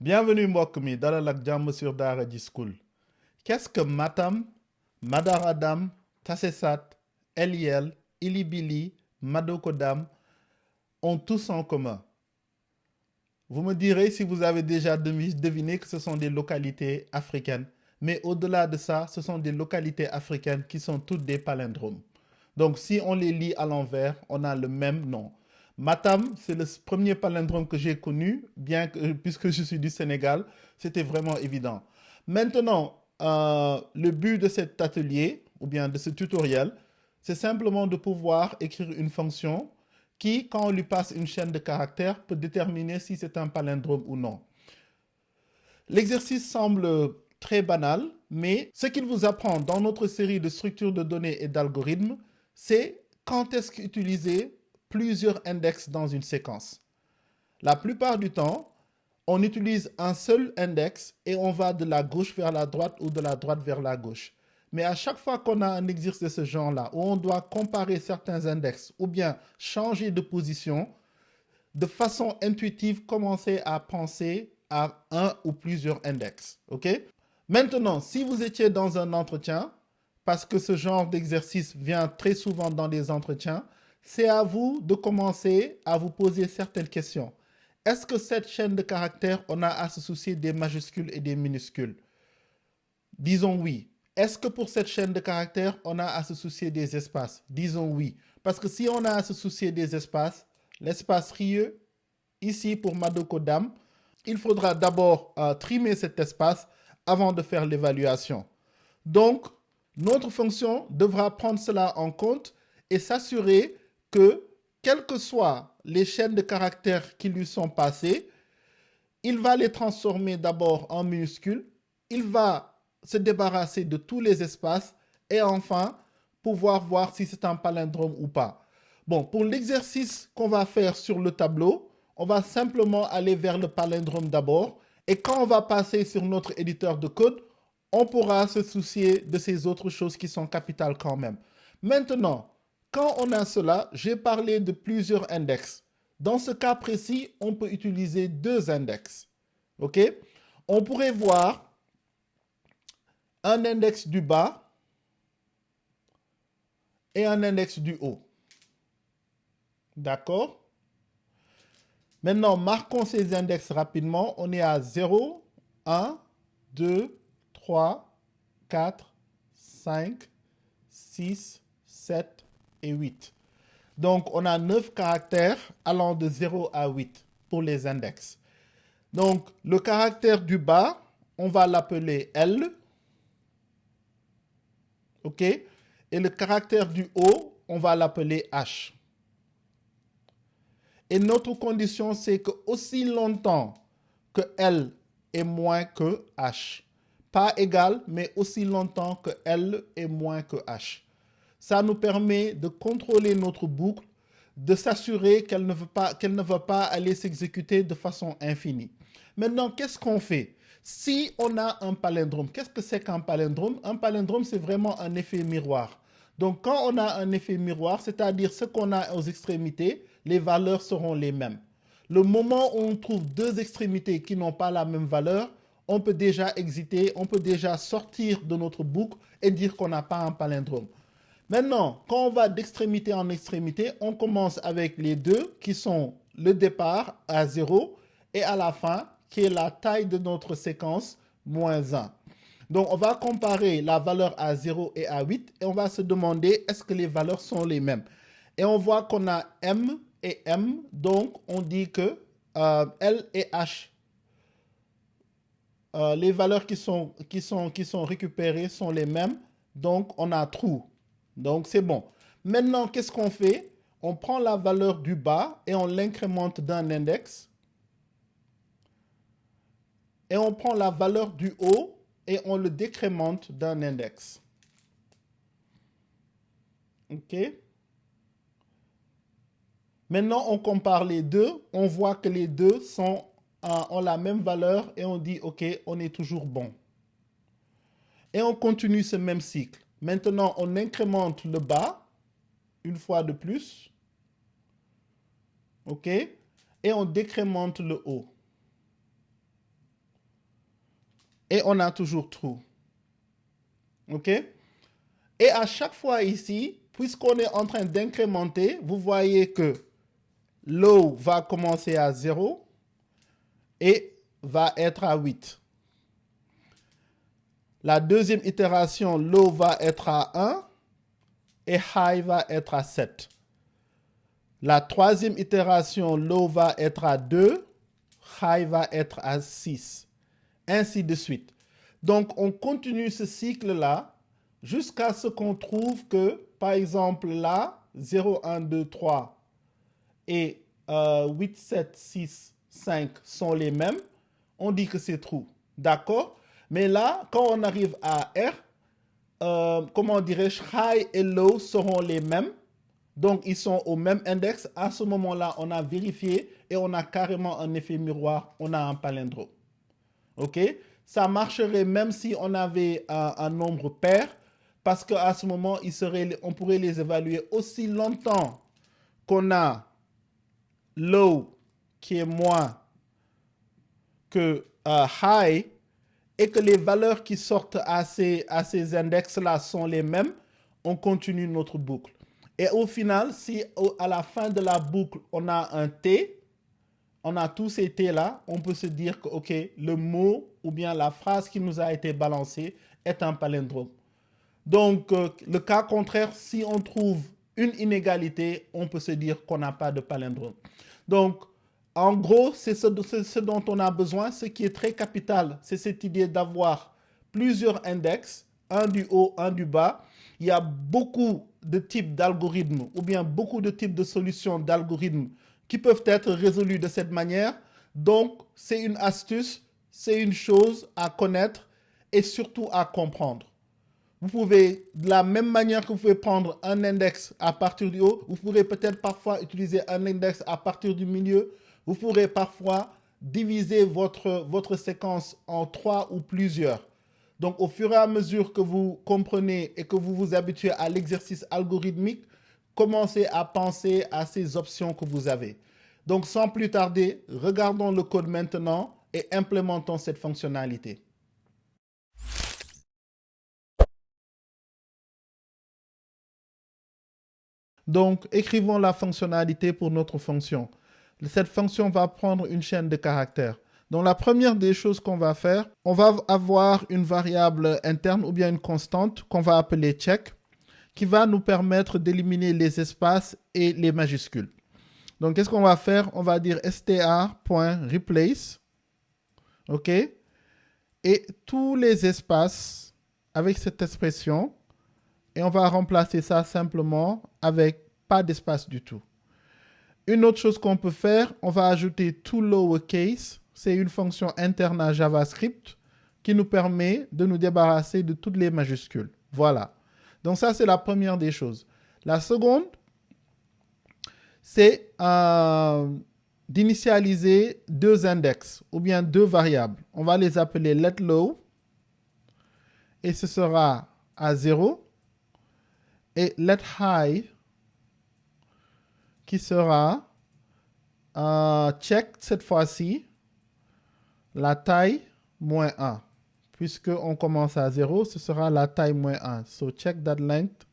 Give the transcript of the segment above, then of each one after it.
Bienvenue mbokk mi dalal ak jàmm sur Daara J School. Qu'est-ce que Matam, Madaradam, Tassessat, Eliel, Ilibili, Madokodam ont tous en commun? Vous me direz si vous avez déjà deviné que ce sont des localités africaines. Mais au-delà de ça, ce sont des localités africaines qui sont toutes des palindromes. Donc si on les lit à l'envers, on a le même nom. Matam, c'est le premier palindrome que j'ai connu, puisque je suis du Sénégal, c'était vraiment évident. Maintenant, le but de cet atelier, ou bien de ce tutoriel, c'est simplement de pouvoir écrire une fonction qui, quand on lui passe une chaîne de caractères, peut déterminer si c'est un palindrome ou non. L'exercice semble très banal, mais ce qu'il vous apprend dans notre série de structures de données et d'algorithmes, c'est quand est-ce qu'utiliser plusieurs index dans une séquence. La plupart du temps, on utilise un seul index et on va de la gauche vers la droite ou de la droite vers la gauche. Mais à chaque fois qu'on a un exercice de ce genre-là, où on doit comparer certains index ou bien changer de position, de façon intuitive, commencer à penser à un ou plusieurs index. OK? Maintenant, si vous étiez dans un entretien, parce que ce genre d'exercice vient très souvent dans les entretiens, c'est à vous de commencer à vous poser certaines questions. Est-ce que cette chaîne de caractères, on a à se soucier des majuscules et des minuscules? Disons oui. Est-ce que pour cette chaîne de caractères, on a à se soucier des espaces? Disons oui. Parce que si on a à se soucier des espaces, l'espace rieux, ici pour Madokodam, il faudra d'abord trimer cet espace avant de faire l'évaluation. Donc, notre fonction devra prendre cela en compte et s'assurer que, quelles que soient les chaînes de caractères qui lui sont passées, il va les transformer d'abord en minuscules, il va se débarrasser de tous les espaces et enfin pouvoir voir si c'est un palindrome ou pas. Bon, pour l'exercice qu'on va faire sur le tableau, on va simplement aller vers le palindrome d'abord et quand on va passer sur notre éditeur de code, on pourra se soucier de ces autres choses qui sont capitales quand même. Maintenant, quand on a cela, j'ai parlé de plusieurs index. Dans ce cas précis, on peut utiliser deux index. OK? On pourrait voir un index du bas et un index du haut. D'accord? Maintenant, marquons ces index rapidement. On est à 0, 1, 2, 3, 4, 5, 6, 7 et 8. Donc, on a 9 caractères allant de 0 à 8 pour les index. Donc, le caractère du bas, on va l'appeler L. OK? Et le caractère du haut, on va l'appeler H. Et notre condition, c'est que aussi longtemps que L est moins que H. Pas égal, mais aussi longtemps que L est moins que H. Ça nous permet de contrôler notre boucle, de s'assurer qu'elle ne va pas aller s'exécuter de façon infinie. Maintenant, qu'est-ce qu'on fait? Si on a un palindrome, qu'est-ce que c'est qu'un palindrome? Un palindrome, c'est vraiment un effet miroir. Donc, quand on a un effet miroir, c'est-à-dire ce qu'on a aux extrémités, les valeurs seront les mêmes. Le moment où on trouve deux extrémités qui n'ont pas la même valeur, on peut déjà exiter, on peut déjà sortir de notre boucle et dire qu'on n'a pas un palindrome. Maintenant, quand on va d'extrémité en extrémité, on commence avec les deux qui sont le départ à 0 et à la fin qui est la taille de notre séquence moins 1. Donc, on va comparer la valeur à 0 et à 8 et on va se demander est-ce que les valeurs sont les mêmes. Et on voit qu'on a M et M, donc on dit que L et H, les valeurs qui sont récupérées sont les mêmes, donc on a true. Donc c'est bon. Maintenant, qu'est-ce qu'on fait? On prend la valeur du bas et on l'incrémente d'un index. Et on prend la valeur du haut et on le décrémente d'un index. OK? Maintenant, on compare les deux. On voit que les deux ont la même valeur et on dit, OK, on est toujours bon. Et on continue ce même cycle. Maintenant, on incrémente le bas une fois de plus. OK? Et on décrémente le haut. et on a toujours true. OK? Et à chaque fois ici, puisqu'on est en train d'incrémenter, vous voyez que low va commencer à 0 et va être à 8. La deuxième itération, low va être à 1 et high va être à 7. La troisième itération, low va être à 2, high va être à 6. Ainsi de suite. Donc, on continue ce cycle-là jusqu'à ce qu'on trouve que, par exemple, là, 0, 1, 2, 3 et 8, 7, 6, 5 sont les mêmes. On dit que c'est true. D'accord? Mais là, quand on arrive à R, comment dirais-je, high et low seront les mêmes. Donc, ils sont au même index. À ce moment-là, on a vérifié et on a carrément un effet miroir. On a un palindrome. OK? Ça marcherait même si on avait un nombre pair, parce qu'à ce moment, on pourrait les évaluer aussi longtemps qu'on a low qui est moins que high et que les valeurs qui sortent à ces index-là sont les mêmes, on continue notre boucle. Et au final, si à la fin de la boucle, on a un T, on a tous ces T-là, on peut se dire que ok, le mot ou bien la phrase qui nous a été balancée est un palindrome. Donc, le cas contraire, si on trouve une inégalité, on peut se dire qu'on n'a pas de palindrome. Donc, en gros, c'est ce dont on a besoin. Ce qui est très capital, c'est cette idée d'avoir plusieurs index, un du haut, un du bas. Il y a beaucoup de types d'algorithmes ou bien beaucoup de types de solutions d'algorithmes qui peuvent être résolus de cette manière. Donc, c'est une astuce, c'est une chose à connaître et surtout à comprendre. Vous pouvez, de la même manière que vous pouvez prendre un index à partir du haut, vous pourrez peut-être parfois utiliser un index à partir du milieu. Vous pourrez parfois diviser votre séquence en 3 ou plusieurs. Donc, au fur et à mesure que vous comprenez et que vous vous habituez à l'exercice algorithmique, commencez à penser à ces options que vous avez. Donc, sans plus tarder, regardons le code maintenant et implémentons cette fonctionnalité. Donc, écrivons la fonctionnalité pour notre fonction. Cette fonction va prendre une chaîne de caractères. Donc, la première des choses qu'on va faire, on va avoir une variable interne ou bien une constante qu'on va appeler check, qui va nous permettre d'éliminer les espaces et les majuscules. Donc, qu'est-ce qu'on va faire? On va dire str.replace, OK? Et tous les espaces avec cette expression, et on va remplacer ça simplement avec pas d'espace du tout. Une autre chose qu'on peut faire, on va ajouter toLowerCase. C'est une fonction interne à JavaScript qui nous permet de nous débarrasser de toutes les majuscules. Voilà. Donc ça, c'est la première des choses. La seconde, c'est d'initialiser deux index ou bien deux variables. On va les appeler letLow et ce sera à 0 et letHigh qui sera check cette fois-ci la taille moins 1. Puisqu'on commence à 0, ce sera la taille moins 1. So check that length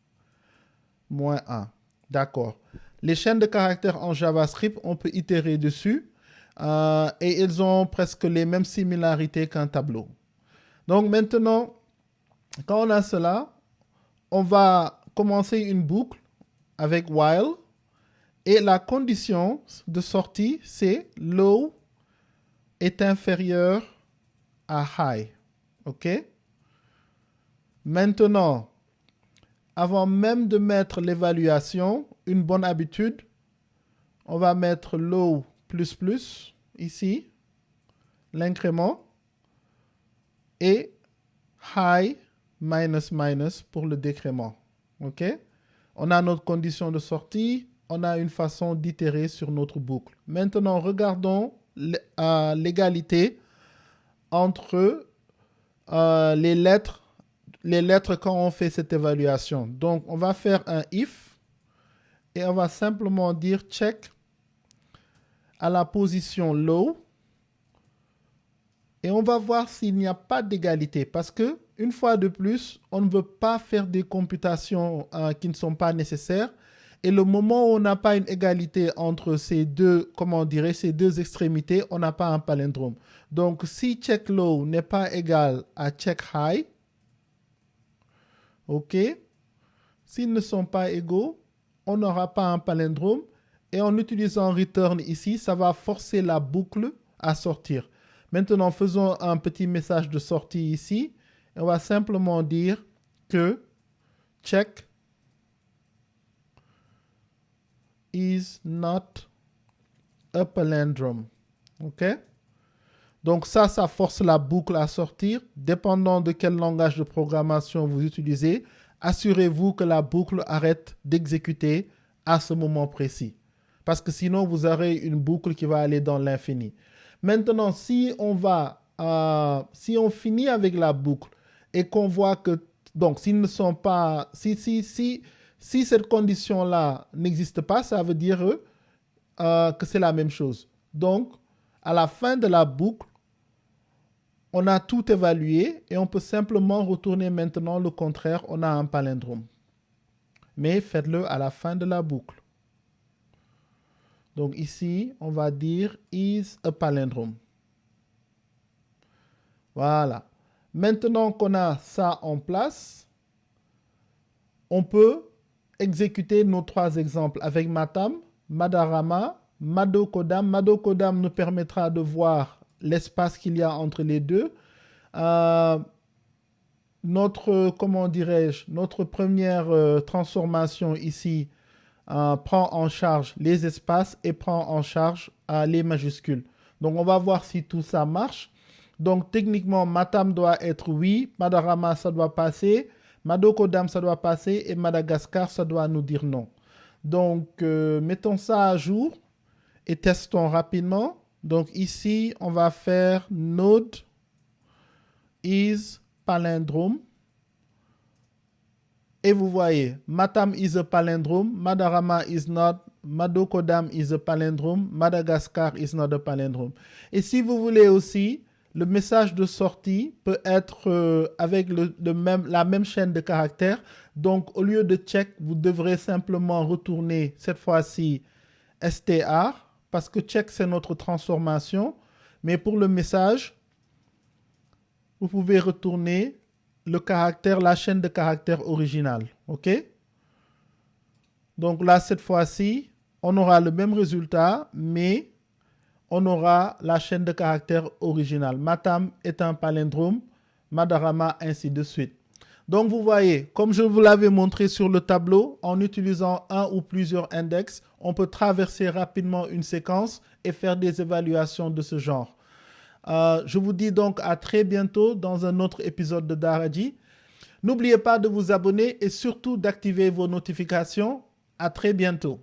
moins 1. D'accord. Les chaînes de caractères en JavaScript, on peut itérer dessus et ils ont presque les mêmes similarités qu'un tableau. Donc maintenant, quand on a cela, on va commencer une boucle avec while. Et la condition de sortie, c'est low est inférieur à high. OK? Maintenant, avant même de mettre l'évaluation, une bonne habitude, on va mettre low plus plus ici, l'incrément, et high minus minus pour le décrément. OK? On a notre condition de sortie. On a une façon d'itérer sur notre boucle. Maintenant, regardons l'égalité entre les lettres quand on fait cette évaluation. Donc, on va faire un if et on va simplement dire check à la position low Et on va voir s'il n'y a pas d'égalité. Parce que, une fois de plus, on ne veut pas faire des computations qui ne sont pas nécessaires. Et le moment où on n'a pas une égalité entre ces deux, ces deux extrémités, on n'a pas un palindrome. Donc, si check low n'est pas égal à check high, ok, s'ils ne sont pas égaux, on n'aura pas un palindrome. Et en utilisant return ici, ça va forcer la boucle à sortir. Maintenant, faisons un petit message de sortie ici. Et on va simplement dire que check is not a palindrome. OK? Donc ça force la boucle à sortir. Dépendant de quel langage de programmation vous utilisez, assurez-vous que la boucle arrête d'exécuter à ce moment précis. Parce que sinon, vous aurez une boucle qui va aller dans l'infini. Maintenant, si on finit avec la boucle et qu'on voit que, donc, s'ils ne sont pas, si cette condition-là n'existe pas, ça veut dire que c'est la même chose. Donc, à la fin de la boucle, on a tout évalué et on peut simplement retourner maintenant le contraire, on a un palindrome. Mais faites-le à la fin de la boucle. Donc ici, on va dire is a palindrome. Voilà. Maintenant qu'on a ça en place, on peut exécuter nos trois exemples avec Matam, Madarama, Madokodam. Madokodam nous permettra de voir l'espace qu'il y a entre les deux. Notre première transformation ici prend en charge les espaces et prend en charge les majuscules. Donc, on va voir si tout ça marche. Donc, techniquement, Matam doit être oui, Madarama, ça doit passer, Madokodam, ça doit passer et Madagascar, ça doit nous dire non. Donc, mettons ça à jour et testons rapidement. Donc, ici, on va faire node is palindrome. Et vous voyez, Matam is a palindrome, Madarama is not, Madokodam is a palindrome, Madagascar is not a palindrome. Et si vous voulez aussi, le message de sortie peut être avec la même chaîne de caractères. Donc, au lieu de check, vous devrez simplement retourner cette fois-ci str, parce que check, c'est notre transformation. Mais pour le message, vous pouvez retourner la chaîne de caractères originale. OK? Donc là, cette fois-ci, on aura le même résultat, mais on aura la chaîne de caractères originale. Matam est un palindrome, Madarama, ainsi de suite. Donc vous voyez, comme je vous l'avais montré sur le tableau, en utilisant un ou plusieurs index, on peut traverser rapidement une séquence et faire des évaluations de ce genre. Je vous dis donc à très bientôt dans un autre épisode de Daraji. N'oubliez pas de vous abonner et surtout d'activer vos notifications. À très bientôt.